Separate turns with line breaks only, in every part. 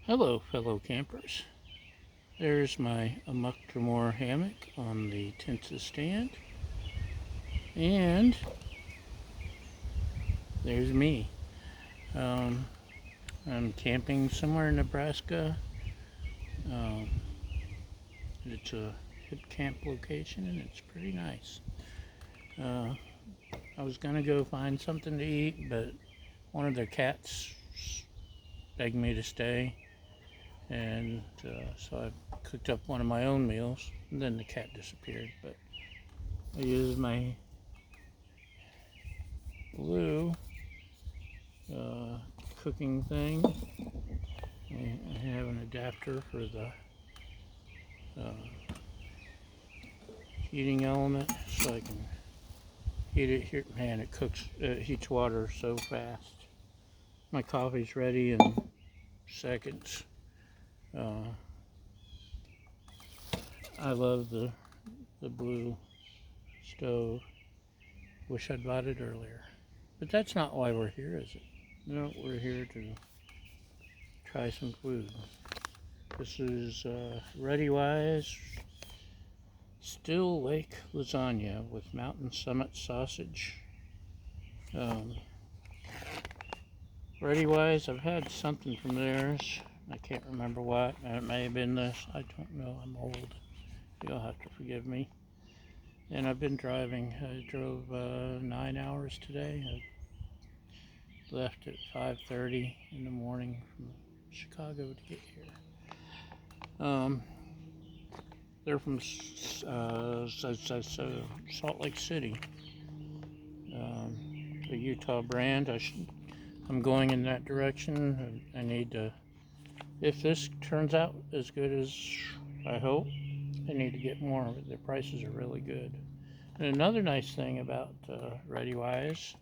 Hello, fellow campers. There's my Amuk hammock on the Tensa stand, and there's me. Um, I'm camping somewhere in Nebraska. Um, it's a hip camp location, and it's pretty nice. Uh, I was gonna go find something to eat, but one of their cats begged me to stay, and so I cooked up one of my own meals, and then the cat disappeared. But I used my blue uh, cooking thing. I have an adapter for the uh, heating element, so I can heat it here. Man, it heats water so fast. My coffee's ready in seconds. Uh, I love the blue stove. Wish I'd bought it earlier. But that's not why we're here, is it? No, we're here to try some food. This is Readywise Still Lake Lasagna with Mountain Summit sausage. Um, Readywise, I've had something from theirs. I can't remember what. It may have been this. I don't know. I'm old. You'll have to forgive me. And I've been driving. I drove 9 hours today. I left at 5:30 in the morning from Chicago to get here. They're from Salt Lake City, a Utah brand. I'm going in that direction. I need to, if this turns out as good as I hope, I need to get more. The prices are really good. And another nice thing about Readywise,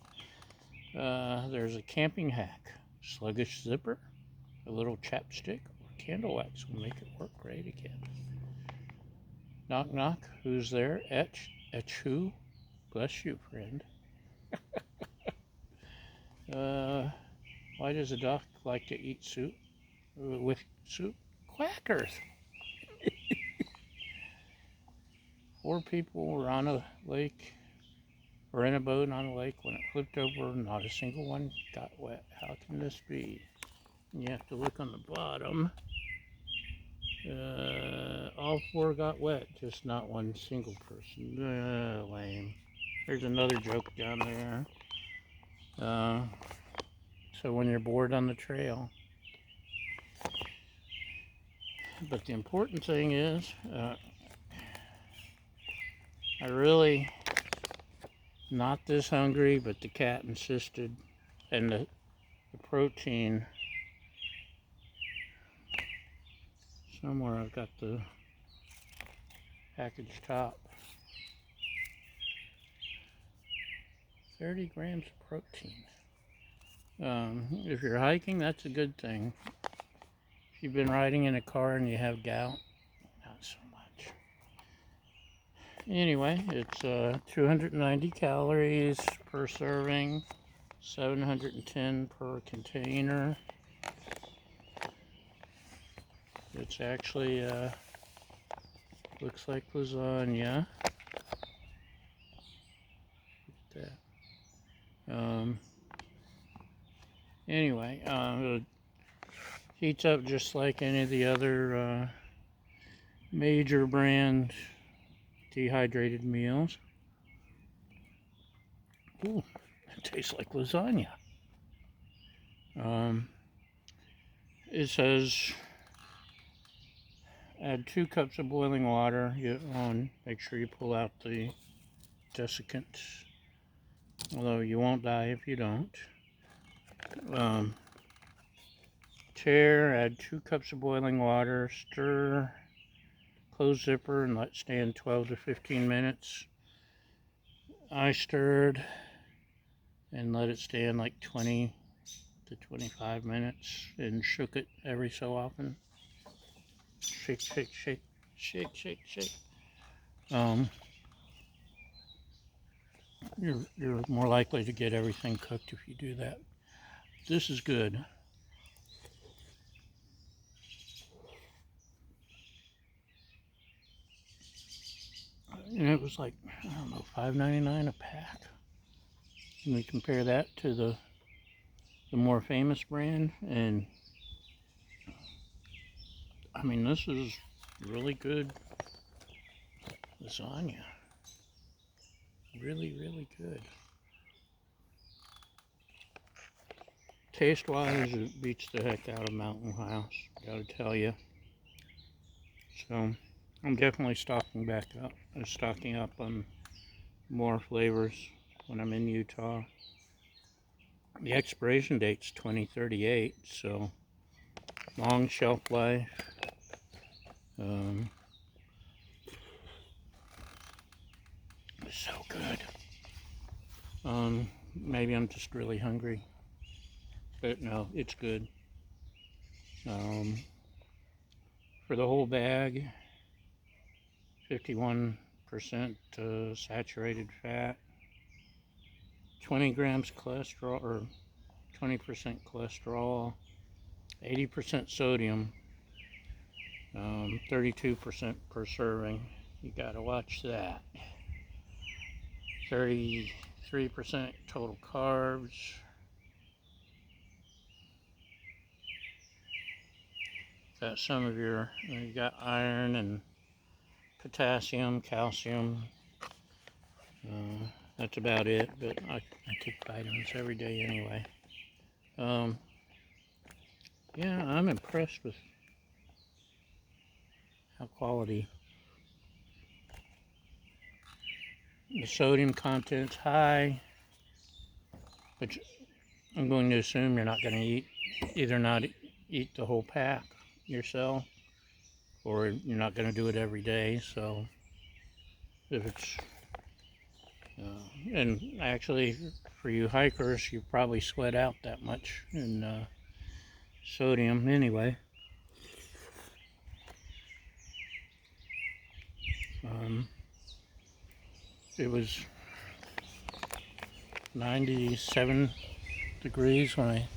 there's a camping hack. Sluggish zipper, a little chapstick, or candle wax will make it work great again. Knock knock, who's there? Etch who? Bless you, friend. Uh, why does a duck like to eat soup? With soup? Quackers. Four people were on a lake, or in a boat on a lake when it flipped over. Not a single one got wet. How can this be? And you have to look on the bottom. All four got wet, just not one single person. Lame. There's another joke down there. So when you're bored on the trail. But the important thing is, I really not this hungry, but the cat insisted, and the protein. Somewhere I've got the package top. 30 grams of protein. If you're hiking, that's a good thing. If you've been riding in a car and you have gout, not so much. Anyway, it's 290 calories per serving, 710 per container. It's actually looks like lasagna. Look at that. Anyway, it heats up just like any of the other major brand dehydrated meals. Ooh, it tastes like lasagna. It says add 2 cups of boiling water. Make sure you pull out the desiccant, although you won't die if you don't. Add 2 cups of boiling water, stir, close zipper, and let stand 12 to 15 minutes. I stirred and let it stand like 20 to 25 minutes and shook it every so often. Shake, shake, shake, shake, shake, shake. You're more likely to get everything cooked if you do that. This is good. was like, I don't know, $5.99 a pack. And we compare that to the more famous brand, and I mean, this is really good lasagna. Really, really good. Taste-wise, it beats the heck out of Mountain House, gotta tell you. So, I'm definitely stocking up on more flavors when I'm in Utah. The expiration date's 2038, so long shelf life. So good. Maybe I'm just really hungry, but no, it's good. For the whole bag, 51% saturated fat, 20 grams cholesterol, or 20% cholesterol, 80% sodium, 32% per serving. You gotta watch that. 33% total carbs. Got some of your, you got iron and potassium, calcium. That's about it, but I take vitamins every day anyway. Yeah, I'm impressed with how quality. The sodium content's high, but I'm going to assume you're not going to not eat the whole pack yourself, or you're not going to do it every day. So if it's and actually for you hikers, you probably sweat out that much in sodium anyway. It was 97 degrees when I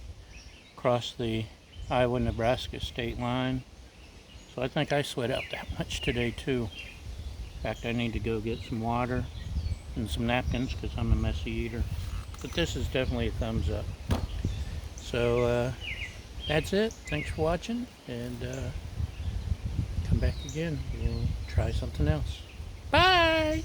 crossed the Iowa-Nebraska state line, so I think I sweat out that much today too. In fact, I need to go get some water and some napkins because I'm a messy eater. But this is definitely a thumbs up. So that's it. Thanks for watching, and come back again. We'll try something else. Bye!